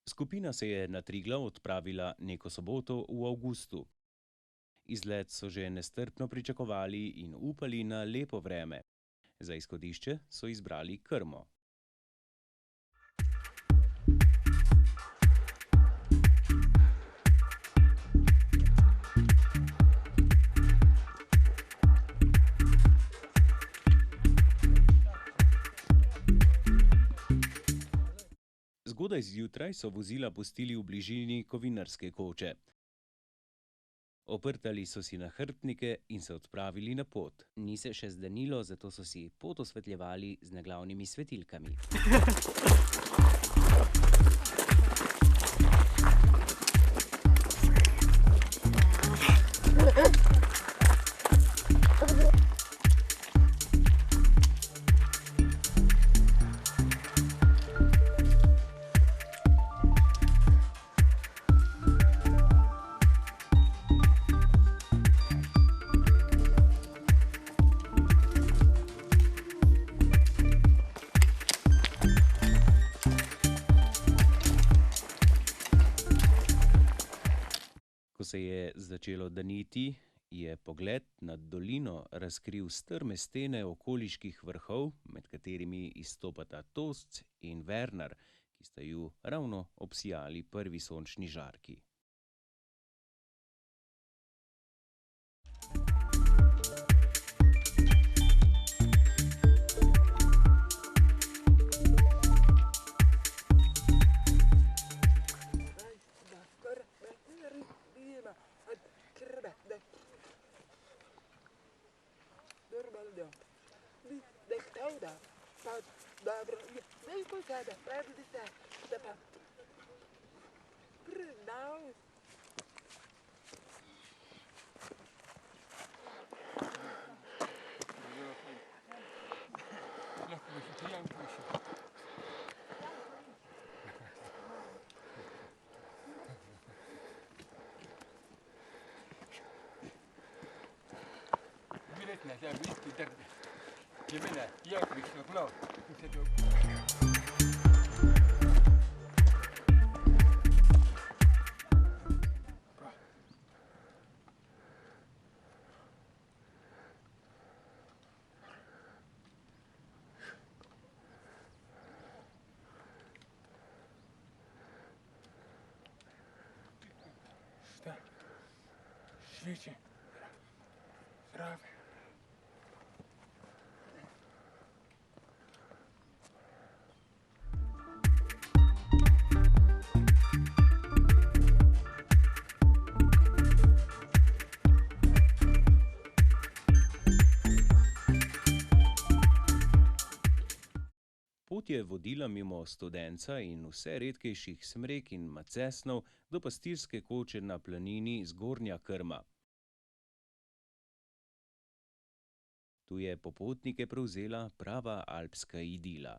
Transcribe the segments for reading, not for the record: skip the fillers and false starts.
Skupina se je na Triglav odpravila neko soboto v avgustu. Izlet so že nestrpno pričakovali in upali na lepo vreme. Za izhodišče so izbrali Krmo. Zgodaj zjutraj so vozila pustili v bližini Kovinarske koče. Oprtali so si nahrbtnike in se odpravili na pot. Ni se še zdanilo, zato so si pot osvetljevali z naglavnimi svetilkami. Ko se je začelo daniti, je pogled nad dolino razkril strme stene okoliških vrhov, med katerimi izstopata Tosc in Vernar, ki sta ju ravno obsijali prvi sončni žarki. Świeci. Zdrowie. Pot je vodila mimo Studenca in vse redkejših smrek in macesnov do pastirske koče na planini Zgornja Krma. Tu je popotnike prevzela prava alpska idila.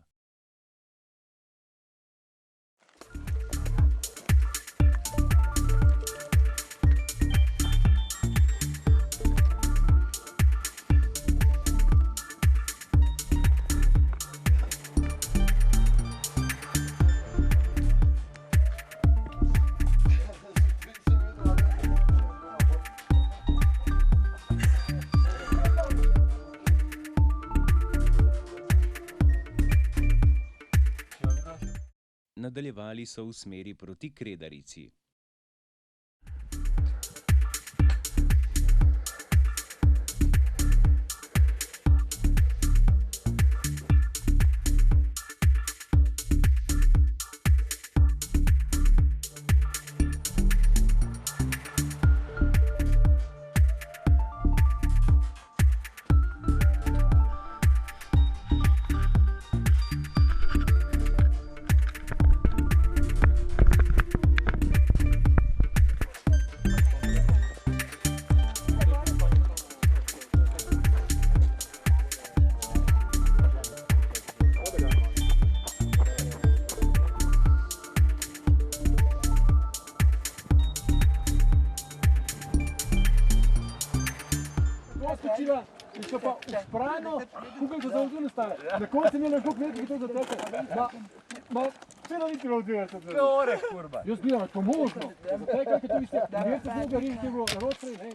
Nadaljevali so v smeri proti Kredarici. skočila in šla pa vzprano, kukaj se za vzdu nastaje. Na koncu je imela koliko nekaj, ki to zateče. Spet ni bilo 90. Dve ore, kurba. Jaz gledam, to možno. Zakaj, kaj to veste, merce zloga res je bilo naročne, ne?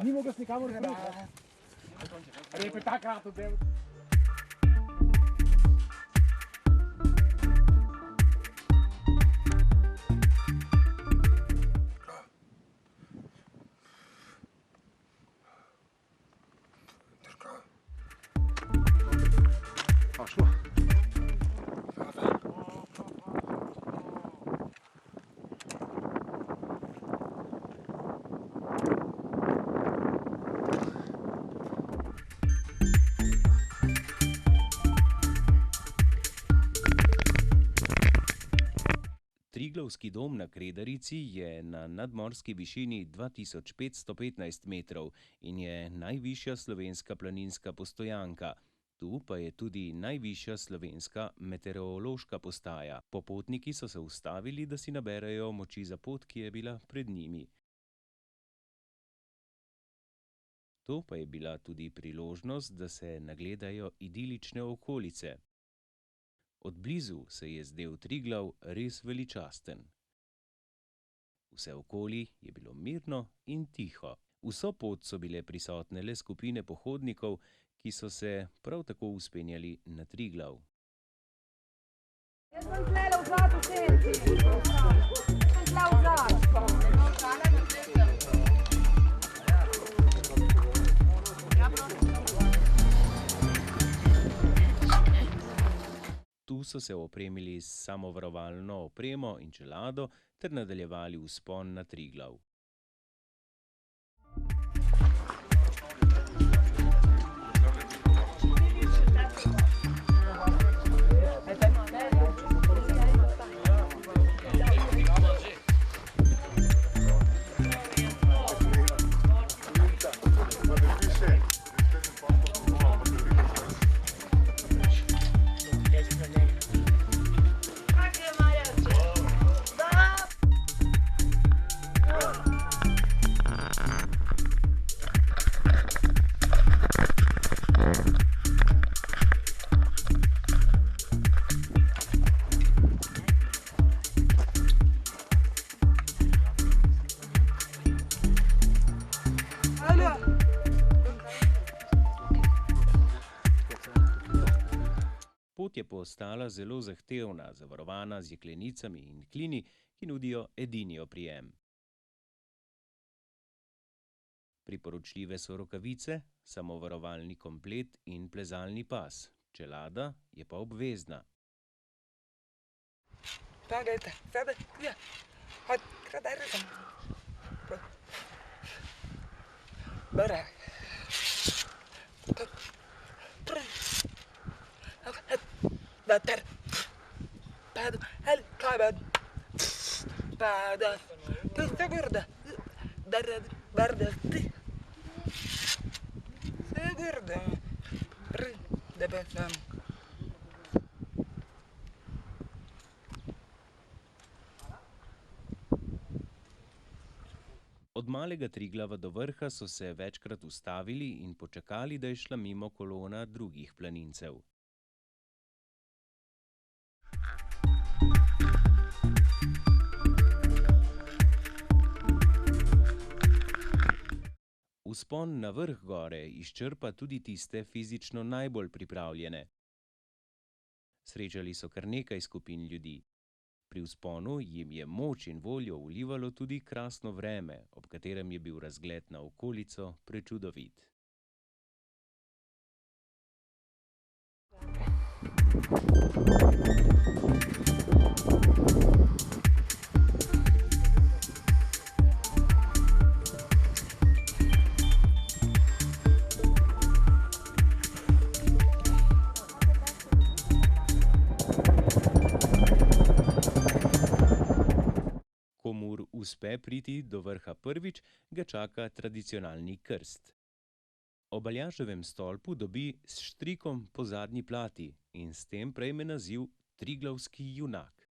Ni mogel s nikamor spriti. Repe takrat odel. Triglavski dom na Kredarici je na nadmorski višini 2515 metrov in je najvišja slovenska planinska postojanka. Tu pa je tudi najvišja slovenska meteorološka postaja. Popotniki so se ustavili, da si naberejo moči za pot, ki je bila pred njimi. To pa je bila tudi priložnost, da se nagledajo idilične okolice. Od blizu se je zdel Triglav res veličasten. Vse okoli je bilo mirno in tiho. Vso pot so bile prisotne le skupine pohodnikov, ki so se prav tako vzpenjali na Triglav. Jaz sem tule v zlatu senci. Sem tule v zlatu. Tu so se opremili s samovarovalno opremo in čelado ter nadaljevali vzpon na Triglav. Pot je postala zelo zahtevna, zavarovana z jeklenicami in klini, ki nudijo edini oprijem. Priporočljive so rokavice, samovarovalni komplet in plezalni pas. Čelada je pa obvezna. Pogledajte, sebe, ja. Hod, kradaj rezem. Bara. Bater. Pad, hel, kabad. Pada. Ti se gorda. Barda, ti. Se gorda. Da pa sam. Od malega Triglava do vrha so se večkrat ustavili in počakali, da je šla mimo kolona drugih planincev. Vzpon na vrh gore izčrpa tudi tiste fizično najbolj pripravljene. Srečali so kar nekaj skupin ljudi. Pri vzponu jim je moč in voljo vlivalo tudi krasno vreme, ob katerem je bil razgled na okolico prečudovit. Komur uspe priti do vrha prvič, ga čaka tradicionalni krst. Ob Aljaževem stolpu dobi s štrikom po zadnji plati in s tem prejme naziv Triglavski junak.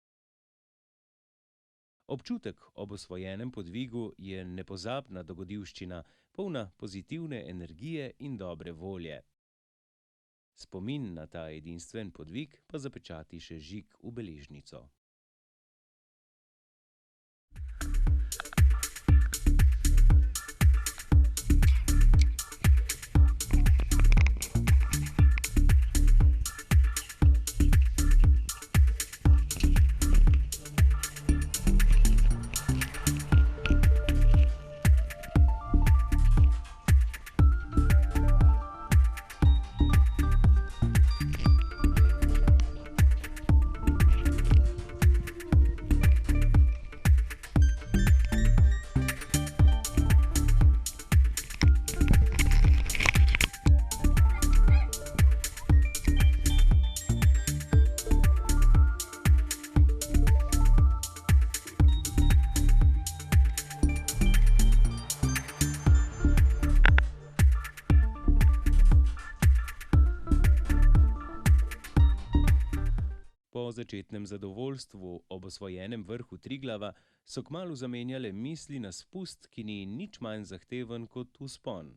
Občutek ob osvojenem podvigu je nepozabna dogodivščina, polna pozitivne energije in dobre volje. Spomin na ta edinstven podvig pa zapečati še Žig v beležnico. Po začetnem zadovoljstvu ob osvojenem vrhu Triglava so kmalu zamenjale misli na spust, ki ni nič manj zahteven kot vzpon.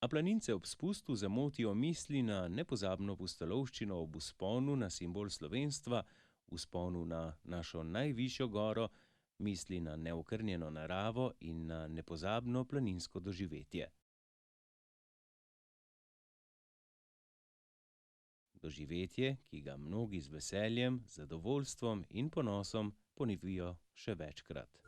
A planince ob spustu zamotijo misli na nepozabno pustolovščino ob vzponu na simbol slovenstva, vzponu na našo najvišjo goro, misli na neokrnjeno naravo in na nepozabno planinsko doživetje. Doživetje, ki ga mnogi z veseljem, zadovoljstvom in ponosom ponovijo še večkrat.